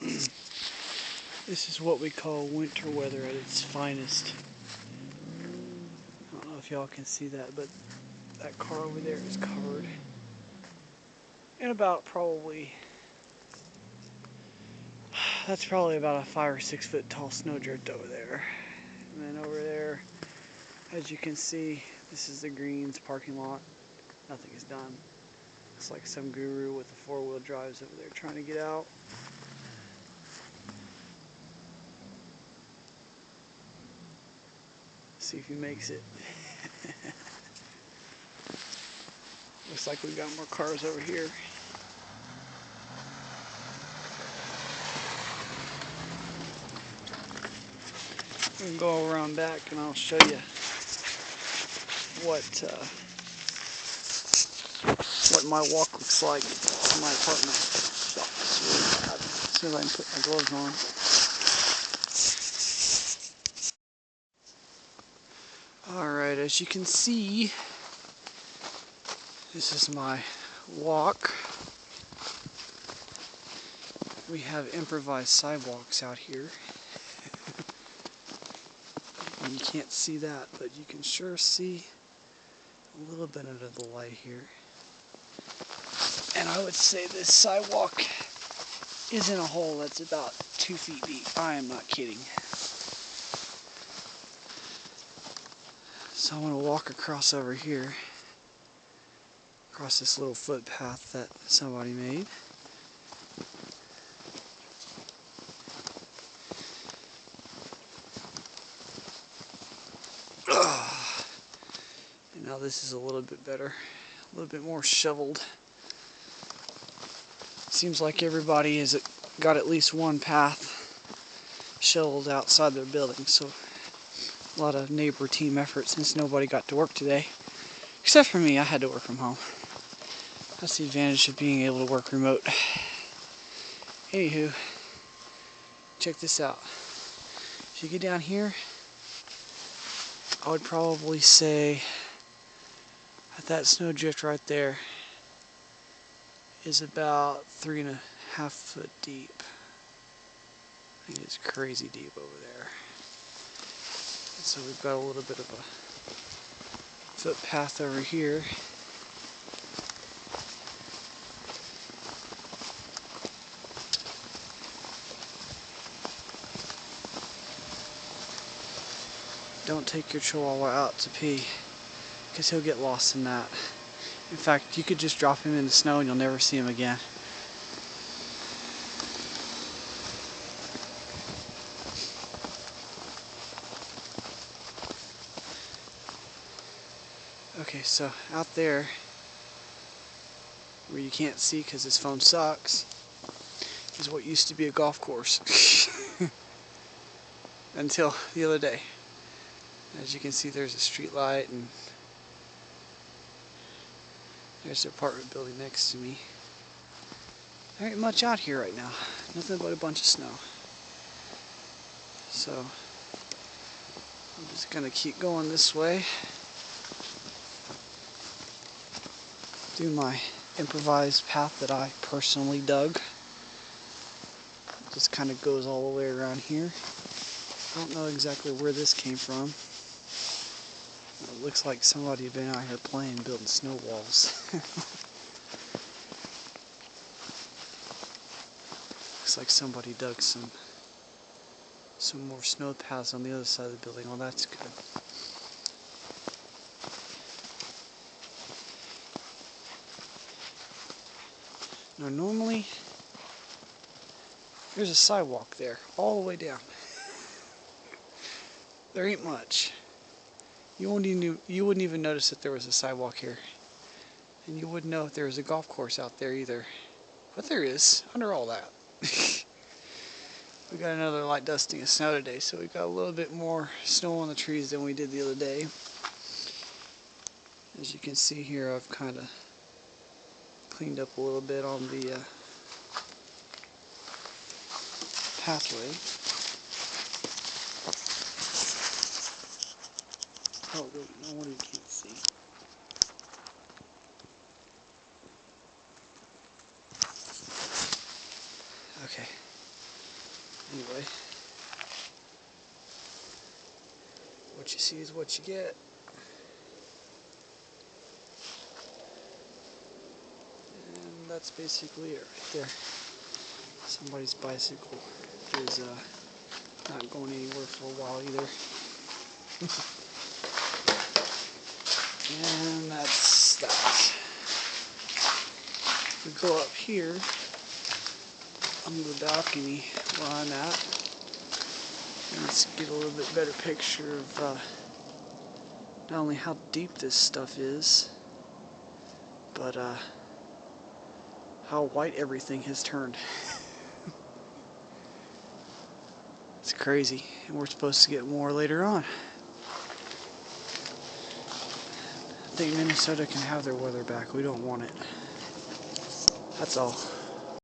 This is what we call winter weather at its finest. I don't know if y'all can see that, but that car over there is covered in about that's probably about a 5 or 6 foot tall snowdrift over there. And then over there, as you can see, this is the Greens parking lot. Nothing is done. It's like some guru with the 4-wheel drives over there trying to get out. See if he makes it. Looks like we've got more cars over here. We can go around back and I'll show you what my walk looks like in my apartment. Sucks really bad. As soon as I can put my gloves on. Alright, as you can see, this is my walk. We have improvised sidewalks out here. And you can't see that, but you can sure see a little bit under the light here. And I would say this sidewalk is in a hole that's about 2 feet deep. I am not kidding. So I'm going to walk across over here, across this little footpath that somebody made. And now this is a little bit better, a little bit more shoveled. Seems like everybody has got at least one path shoveled outside their building, so a lot of neighbor team effort since nobody got to work today. Except for me, I had to work from home. That's the advantage of being able to work remote. Anywho, check this out. If you get down here, I would probably say that snowdrift right there is about 3.5 foot deep. I think it's crazy deep over there. And so we've got a little bit of a footpath over here. Don't take your chihuahua out to pee, because he'll get lost in that. In fact, you could just drop him in the snow and you'll never see him again. Okay, so out there, where you can't see because his phone sucks, is what used to be a golf course. Until the other day. As you can see, there's a street light and there's the apartment building next to me. There ain't much out here right now. Nothing but a bunch of snow. So I'm just gonna keep going this way. Do my improvised path that I personally dug. It just kind of goes all the way around here. I don't know exactly where this came from. It looks like somebody had been out here playing, building snow walls. Looks like somebody dug some more snow paths on the other side of the building. Well, that's good. Now normally, there's a sidewalk there, all the way down. There ain't much. You wouldn't even notice that there was a sidewalk here. And you wouldn't know if there was a golf course out there either. But there is, under all that. We got another light dusting of snow today, so we got a little bit more snow on the trees than we did the other day. As you can see here, I've kind of cleaned up a little bit on the pathway. Oh wait, no wonder you can't see. Okay. Anyway, what you see is what you get. And that's basically it right there. Somebody's bicycle is not going anywhere for a while either. And that's that. If we go up here on the balcony where I'm at, let's get a little bit better picture of not only how deep this stuff is, but how white everything has turned. It's crazy, and we're supposed to get more later on. I think Minnesota can have their weather back. We don't want it. That's all.